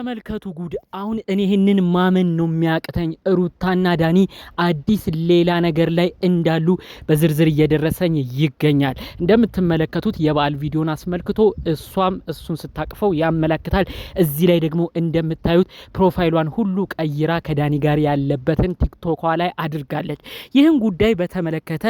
ተመልከቱ ጉድ። አሁን እኔ ይሄንን ማመን ነው የሚያቅተኝ። ሩታና ዳኒ አዲስ ሌላ ነገር ላይ እንዳሉ በዝርዝር እየደረሰኝ ይገኛል። እንደምትመለከቱት የበዓል ቪዲዮን አስመልክቶ እሷም እሱን ስታቅፈው ያመለክታል። እዚህ ላይ ደግሞ እንደምታዩት ፕሮፋይሏን ሁሉ ቀይራ ከዳኒ ጋር ያለበትን ቲክቶኳ ላይ አድርጋለች። ይህን ጉዳይ በተመለከተ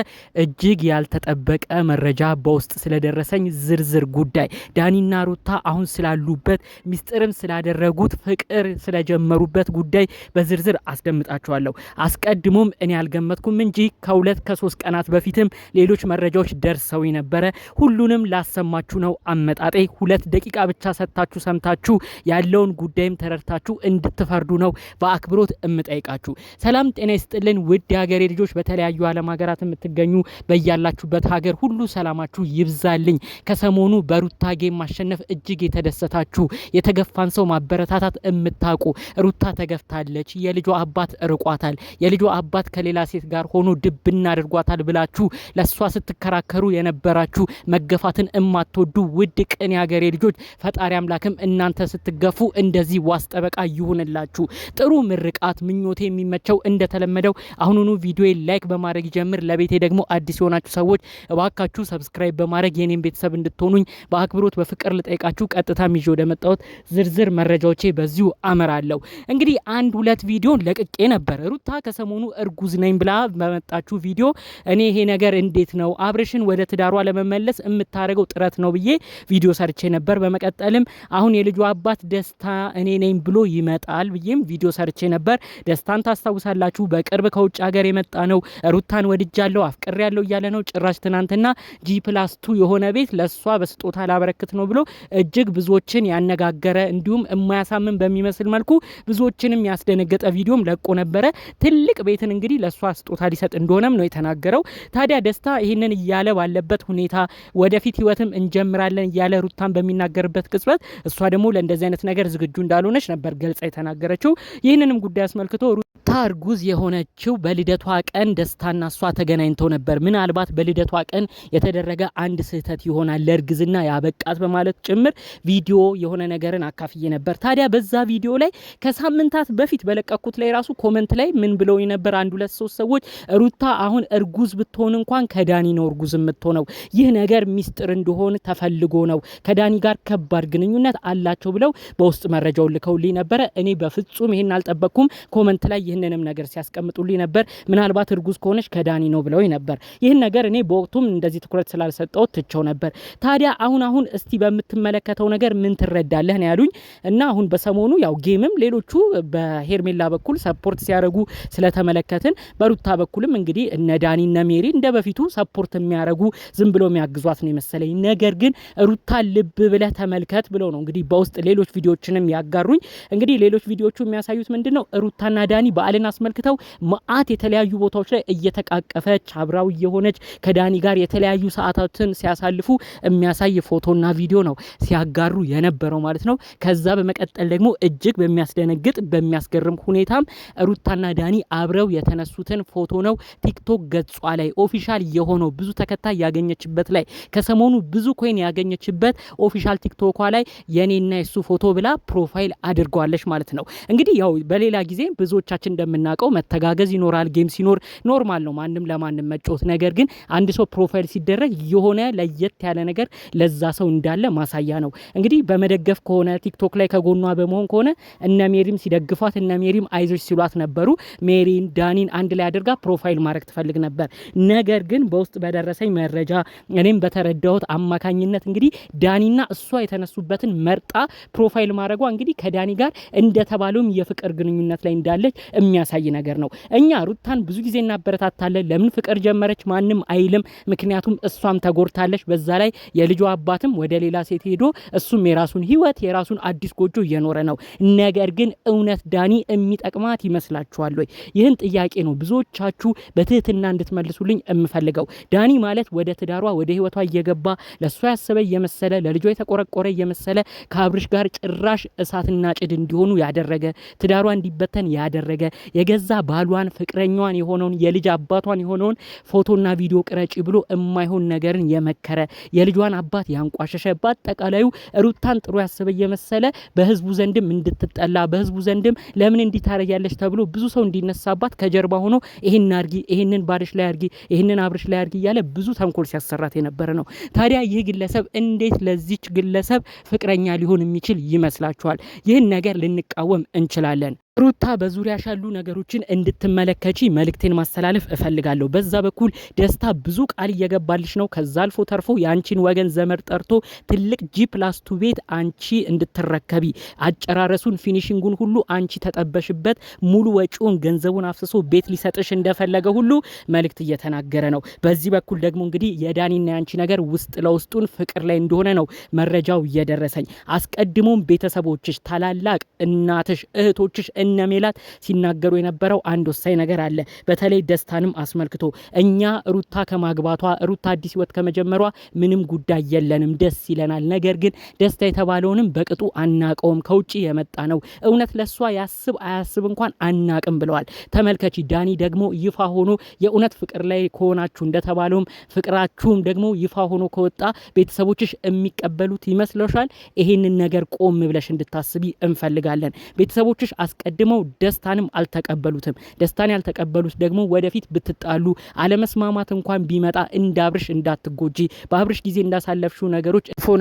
እጅግ ያልተጠበቀ መረጃ በውስጥ ስለደረሰኝ ዝርዝር ጉዳይ ዳኒና ሩታ አሁን ስላሉበት ሚስጥርም ስላደረጉት ፍቅር ስለጀመሩበት ጉዳይ በዝርዝር አስደምጣችኋለሁ። አስቀድሞም እኔ ያልገመትኩም እንጂ ከ2-3 ቀናት በፊትም ሌሎች መረጃዎች ደርሰው ነበረ። ሁሉንም ላሰማችሁ ነው አመጣጤ። 2 ደቂቃ ብቻ ሰጣችሁ ሰምታችሁ ያለውን ጉዳይም ተረድታችሁ እንድትፈርዱ ነው በአክብሮት እምጠይቃችሁ። ሰላም ጤና ይስጥልን ውድ የሀገሬ ልጆች፣ በተለያዩ ዓለም ሀገራት የምትገኙ በያላችሁበት ሀገር ሁሉ ሰላማችሁ ይብዛልኝ። ከሰሞኑ በሩታ ጌም ማሸነፍ እጅግ የተደሰታችሁ የተገፋን ሰው ማበረታታት እምታውቁ ሩታ ተገፍታለች፣ የልጇ አባት ርቋታል፣ የልጇ አባት ከሌላ ሴት ጋር ሆኖ ድብና አድርጓታል ብላችሁ ለሷ ስትከራከሩ የነበራችሁ መገፋትን እማትወዱ ውድ ቅን ያገሬ ልጆች ፈጣሪ አምላክም እናንተ ስትገፉ እንደዚህ ዋስ ጠበቃ ይሁንላችሁ። ጥሩ ምርቃት ምኞቴ የሚመቸው እንደተለመደው አሁኑኑ ቪዲዮ ላይክ በማድረግ ጀምር። ለቤቴ ደግሞ አዲስ የሆናችሁ ሰዎች እባካችሁ ሰብስክራይብ በማድረግ የኔን ቤተሰብ እንድትሆኑኝ በአክብሮት በፍቅር ልጠይቃችሁ ቀጥታ ይዤ ወደ መጣሁት ዝርዝር መረጃዎቼ በዚሁ አመራለሁ። እንግዲህ 1-2 ቪዲዮን ለቅቄ ነበር። ሩታ ከሰሞኑ እርጉዝ ነኝ ብላ በመጣችሁ ቪዲዮ እኔ ይሄ ነገር እንዴት ነው አብርሽን ወደ ትዳሯ ለመመለስ የምታደርገው ጥረት ነው ብዬ ቪዲዮ ሰርቼ ነበር። በመቀጠልም አሁን የልጇ አባት ደስታ እኔ ነኝ ብሎ ይመጣል ብዬም ቪዲዮ ሰርቼ ነበር። ደስታን ታስታውሳላችሁ። በቅርብ ከውጭ ሀገር የመጣ ነው። ሩታን ወድጃለሁ አፍቅሬያለሁ እያለ ነው። ጭራሽ ትናንትና G+2 የሆነ ቤት ለሷ በስጦታ ላበረክት ነው ብሎ እጅግ ብዙዎችን ያነጋገረ እንዲሁም የማያሳምን በሚመስል መልኩ ብዙዎችንም ያስደነገጠ ቪዲዮም ለቆ ነበረ። ትልቅ ቤትን እንግዲህ ለሷ ስጦታ ሊሰጥ እንደሆነም ነው የተናገረው። ታዲያ ደስታ ይህንን እያለ ባለበት ሁኔታ ወደፊት ህይወትም እንጀምራለን እያለ ሩታን በሚናገርበት ቅጽበት እሷ ደግሞ ለእንደዚህ አይነት ነገር ዝግጁ እንዳልሆነች ነበር ገልጻ የተናገረችው። ይህንንም ጉዳይ አስመልክቶ ሩታ እርጉዝ የሆነችው በልደቷ ቀን ደስታና እሷ ተገናኝተው ነበር። ምናልባት በልደቷ ቀን የተደረገ አንድ ስህተት ይሆናል ለእርግዝና ያበቃት በማለት ጭምር ቪዲዮ የሆነ ነገርን አካፍዬ ነበር። ታዲያ በዛ ቪዲዮ ላይ ከሳምንታት በፊት በለቀኩት ላይ ራሱ ኮመንት ላይ ምን ብለው ነበር? 1-2-3 ሰዎች ሩታ አሁን እርጉዝ ብትሆን እንኳን ከዳኒ ነው እርጉዝ የምትሆነው፣ ይህ ነገር ሚስጥር እንደሆነ ተፈልጎ ነው፣ ከዳኒ ጋር ከባድ ግንኙነት አላቸው ብለው በውስጥ መረጃውን ልከውልኝ ነበረ። እኔ በፍጹም ይሄን አልጠበቅኩም። ኮመንት ላይ ይህንንም ነገር ሲያስቀምጡልኝ ነበር። ምናልባት እርጉዝ ከሆነች ከዳኒ ነው ብለው ነበር። ይህን ነገር እኔ በወቅቱም እንደዚህ ትኩረት ስላልሰጠው ትቸው ነበር። ታዲያ አሁን እስቲ በምትመለከተው ነገር ምን ትረዳለህ ነው ያሉኝ። እና አሁን በሰሞኑ ያው ጌምም ሌሎቹ በሄርሜላ በኩል ሰፖርት ሲያደርጉ ስለተመለከትን በሩታ በኩልም እንግዲህ እነ ዳኒ እነ ሜሪ እንደ በፊቱ ሰፖርት የሚያደርጉ ዝም ብሎ የሚያግዟት ነው የመሰለኝ። ነገር ግን ሩታ ልብ ብለህ ተመልከት ብለው ነው እንግዲህ በውስጥ ሌሎች ቪዲዮዎችንም ያጋሩኝ። እንግዲህ ሌሎች ቪዲዮዎቹ የሚያሳዩት ምንድነው ሩታና ዳኒ በዓልን አስመልክተው መዓት የተለያዩ ቦታዎች ላይ እየተቃቀፈች አብራው የሆነች ከዳኒ ጋር የተለያዩ ሰዓታትን ሲያሳልፉ የሚያሳይ ፎቶና ቪዲዮ ነው ሲያጋሩ የነበረው ማለት ነው። ከዛ በመቀጠል ደግሞ እጅግ በሚያስደነግጥ በሚያስገርም ሁኔታም ሩታና ዳኒ አብረው የተነሱትን ፎቶ ነው ቲክቶክ ገጿ ላይ ኦፊሻል የሆነው ብዙ ተከታይ ያገኘችበት ላይ ከሰሞኑ ብዙ ኮይን ያገኘችበት ኦፊሻል ቲክቶኳ ላይ የኔና የሱ ፎቶ ብላ ፕሮፋይል አድርጓለች ማለት ነው። እንግዲህ ያው በሌላ ጊዜ ብዙዎቻችን እንደምናውቀው መተጋገዝ ይኖራል። ጌም ሲኖር ኖርማል ነው ማንም ለማንም መጫወት። ነገር ግን አንድ ሰው ፕሮፋይል ሲደረግ የሆነ ለየት ያለ ነገር ለዛ ሰው እንዳለ ማሳያ ነው። እንግዲህ በመደገፍ ከሆነ ቲክቶክ ላይ ከጎኗ በመሆን ከሆነ እነ ሜሪም ሲደግፏት እነ ሜሪም አይዞች ሲሏት ነበሩ። ሜሪን ዳኒን አንድ ላይ አድርጋ ፕሮፋይል ማድረግ ትፈልግ ነበር። ነገር ግን በውስጥ በደረሰኝ መረጃ እኔም በተረዳሁት አማካኝነት እንግዲህ ዳኒና እሷ የተነሱበትን መርጣ ፕሮፋይል ማድረጓ እንግዲህ ከዳኒ ጋር እንደተባለውም የፍቅር ግንኙነት ላይ እንዳለች የሚያሳይ ነገር ነው። እኛ ሩታን ብዙ ጊዜ እናበረታታለን። ለምን ፍቅር ጀመረች ማንም አይልም። ምክንያቱም እሷም ተጎርታለች። በዛ ላይ የልጇ አባትም ወደ ሌላ ሴት ሄዶ እሱም የራሱን ህይወት የራሱን አዲስ ጎጆ እየኖረ ነው። ነገር ግን እውነት ዳኒ የሚጠቅማት ይመስላችኋል ወይ? ይህን ጥያቄ ነው ብዙዎቻችሁ በትህትና እንድትመልሱልኝ የምፈልገው። ዳኒ ማለት ወደ ትዳሯ ወደ ህይወቷ እየገባ ለሷ ያሰበ እየመሰለ ለልጇ የተቆረቆረ እየመሰለ ከአብርሽ ጋር ጭራሽ እሳትና ጭድ እንዲሆኑ ያደረገ ትዳሯ እንዲበተን ያደረገ የገዛ ባሏን ፍቅረኛዋን የሆነውን የልጅ አባቷን የሆነውን ፎቶና ቪዲዮ ቅረጪ ብሎ የማይሆን ነገርን የመከረ የልጇን አባት ያንቋሸሸ በአጠቃላዩ ሩታን ጥሩ ያሰበ የመሰለ በህዝቡ ዘንድም እንድትጠላ በህዝቡ ዘንድም ለምን እንዲታረያለች ተብሎ ብዙ ሰው እንዲነሳባት ከጀርባ ሆኖ ይሄን አርጊ ይሄንን ባርሽ ላይ አርጊ ይሄንን አብርሽ ላይ አርጊ እያለ ብዙ ተንኮል ሲያሰራት የነበረ ነው። ታዲያ ይህ ግለሰብ እንዴት ለዚች ግለሰብ ፍቅረኛ ሊሆን የሚችል ይመስላችኋል? ይህን ነገር ልንቃወም እንችላለን። ሩታ በዙሪያሽ ያሉ ነገሮችን እንድትመለከቺ መልእክቴን ማስተላለፍ እፈልጋለሁ። በዛ በኩል ደስታ ብዙ ቃል እየገባልሽ ነው። ከዛ አልፎ ተርፎ የአንቺን ወገን ዘመድ ጠርቶ ትልቅ G+2 ቤት አንቺ እንድትረከቢ አጨራረሱን ፊኒሺንጉን ሁሉ አንቺ ተጠበሽበት ሙሉ ወጪውን ገንዘቡን አፍስሶ ቤት ሊሰጥሽ እንደፈለገ ሁሉ መልእክት እየተናገረ ነው። በዚህ በኩል ደግሞ እንግዲህ የዳኒና ያንቺ ነገር ውስጥ ለውስጡን ፍቅር ላይ እንደሆነ ነው መረጃው እየደረሰኝ። አስቀድሞም ቤተሰቦችሽ ታላላቅ እናትሽ እህቶችሽ እነሜላት ሲናገሩ የነበረው አንድ ወሳኝ ነገር አለ። በተለይ ደስታንም አስመልክቶ እኛ ሩታ ከማግባቷ ሩታ አዲስ ህይወት ከመጀመሯ ምንም ጉዳይ የለንም፣ ደስ ይለናል። ነገር ግን ደስታ የተባለውንም በቅጡ አናቀውም፣ ከውጪ የመጣ ነው። እውነት ለሷ ያስብ አያስብ እንኳን አናቅም ብለዋል። ተመልከቺ ዳኒ ደግሞ ይፋ ሆኖ የእውነት ፍቅር ላይ ከሆናችሁ እንደተባለውም ፍቅራችሁም ደግሞ ይፋ ሆኖ ከወጣ ቤተሰቦችሽ የሚቀበሉት ይመስለሻል? ይሄንን ነገር ቆም ብለሽ እንድታስቢ እንፈልጋለን። ቤተሰቦችሽ ቀድመው ደስታንም አልተቀበሉትም። ደስታን ያልተቀበሉት ደግሞ ወደፊት ብትጣሉ አለመስማማት እንኳን ቢመጣ እንዳብርሽ እንዳትጎጂ በአብርሽ ጊዜ እንዳሳለፍሽው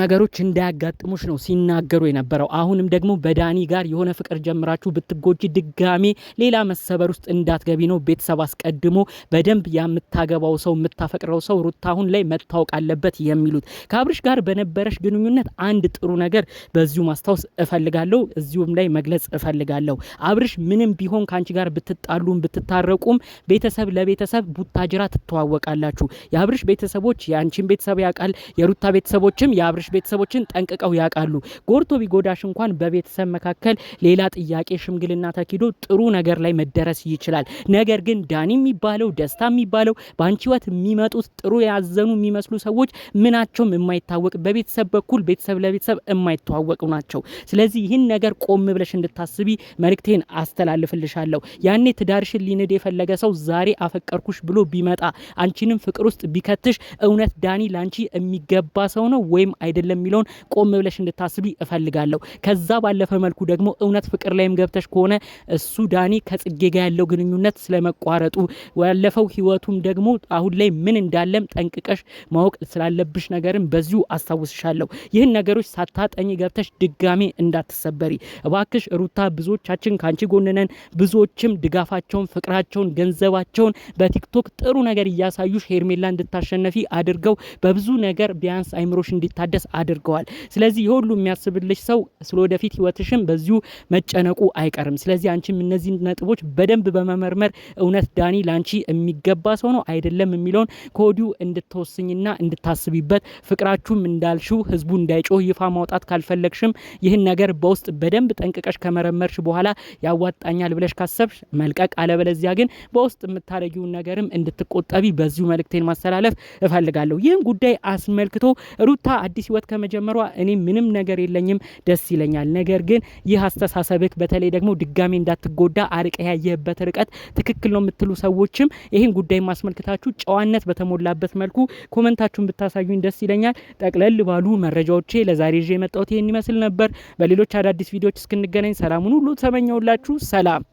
ነገሮች እንዳያጋጥሙሽ ነው ሲናገሩ የነበረው። አሁንም ደግሞ በዳኒ ጋር የሆነ ፍቅር ጀምራችሁ ብትጎጂ ድጋሜ ሌላ መሰበር ውስጥ እንዳትገቢ ነው ቤተሰብ አስቀድሞ በደንብ የምታገባው ሰው የምታፈቅረው ሰው ሩታ አሁን ላይ መታወቅ አለበት የሚሉት። ከአብርሽ ጋር በነበረሽ ግንኙነት አንድ ጥሩ ነገር በዚሁ ማስታወስ እፈልጋለሁ፣ እዚሁም ላይ መግለጽ እፈልጋለሁ። አብርሽ ምንም ቢሆን ካንቺ ጋር ብትጣሉም ብትታረቁም ቤተሰብ ለቤተሰብ ቡታጅራ ትተዋወቃላችሁ። የአብርሽ ቤተሰቦች የአንቺን ቤተሰብ ያውቃል፣ የሩታ ቤተሰቦችም የአብርሽ ቤተሰቦችን ጠንቅቀው ያውቃሉ። ጎርቶ ቢጎዳሽ እንኳን በቤተሰብ መካከል ሌላ ጥያቄ ሽምግልና ተኪዶ ጥሩ ነገር ላይ መደረስ ይችላል። ነገር ግን ዳኒ የሚባለው ደስታ የሚባለው በአንቺ ህይወት የሚመጡት ጥሩ ያዘኑ የሚመስሉ ሰዎች ምናቸውም የማይታወቅ በቤተሰብ በኩል ቤተሰብ ለቤተሰብ የማይተዋወቁ ናቸው። ስለዚህ ይህን ነገር ቆም ብለሽ እንድታስቢ መልእክቴን አስተላልፍልሻለሁ። ያኔ ትዳርሽን ሊንድ የፈለገ ሰው ዛሬ አፈቀርኩሽ ብሎ ቢመጣ አንቺንም ፍቅር ውስጥ ቢከትሽ እውነት ዳኒ ላንቺ የሚገባ ሰው ነው ወይም አይደለም የሚለውን ቆም ብለሽ እንድታስቢ እፈልጋለሁ። ከዛ ባለፈ መልኩ ደግሞ እውነት ፍቅር ላይም ገብተሽ ከሆነ እሱ ዳኒ ከጽጌ ጋር ያለው ግንኙነት ስለመቋረጡ ያለፈው ህይወቱም ደግሞ አሁን ላይ ምን እንዳለም ጠንቅቀሽ ማወቅ ስላለብሽ ነገርም በዚሁ አስታውስሻለሁ። ይህን ነገሮች ሳታጠኝ ገብተሽ ድጋሜ እንዳትሰበሪ እባክሽ ሩታ። ብዙዎቻችን ካንቺ ጎንነን ብዙዎችም ድጋፋቸውን ፍቅራቸውን ገንዘባቸውን በቲክቶክ ጥሩ ነገር እያሳዩሽ ሄርሜላ እንድታሸነፊ አድርገው በብዙ ነገር ቢያንስ አይምሮሽ እንዲታደስ አድርገዋል። ስለዚህ የሁሉ የሚያስብልሽ ሰው ስለወደፊት ህይወትሽም በዚሁ መጨነቁ አይቀርም። ስለዚህ አንቺም እነዚህ ነጥቦች በደንብ በመመርመር እውነት ዳኒ ላንቺ የሚገባ ሰው ነው አይደለም የሚለውን ከወዲሁ እንድትወስኝና እንድታስቢበት ፍቅራችሁም እንዳልሽው ህዝቡ እንዳይጮህ ይፋ ማውጣት ካልፈለግሽም ይህን ነገር በውስጥ በደንብ ጠንቅቀሽ ከመረመርሽ በኋላ ያዋጣኛል ብለሽ ካሰብሽ መልቀቅ፣ አለበለዚያ ግን በውስጥ የምታረጊውን ነገርም እንድትቆጠቢ በዚሁ መልእክቴን ማስተላለፍ እፈልጋለሁ። ይህን ጉዳይ አስመልክቶ ሩታ አዲስ ህይወት ከመጀመሯ እኔ ምንም ነገር የለኝም ደስ ይለኛል። ነገር ግን ይህ አስተሳሰብክ በተለይ ደግሞ ድጋሜ እንዳትጎዳ አርቀ ያየህበት ርቀት ትክክል ነው የምትሉ ሰዎችም ይህን ጉዳይ ማስመልከታችሁ ጨዋነት በተሞላበት መልኩ ኮመንታችሁን ብታሳዩኝ ደስ ይለኛል። ጠቅለል ባሉ መረጃዎቼ ለዛሬ ይዤ የመጣሁት ይሄን ይመስል ነበር። በሌሎች አዳዲስ ቪዲዮዎች እስክንገናኝ ሰላሙን ሁሉ ተመኘውላችሁ። ሰላም።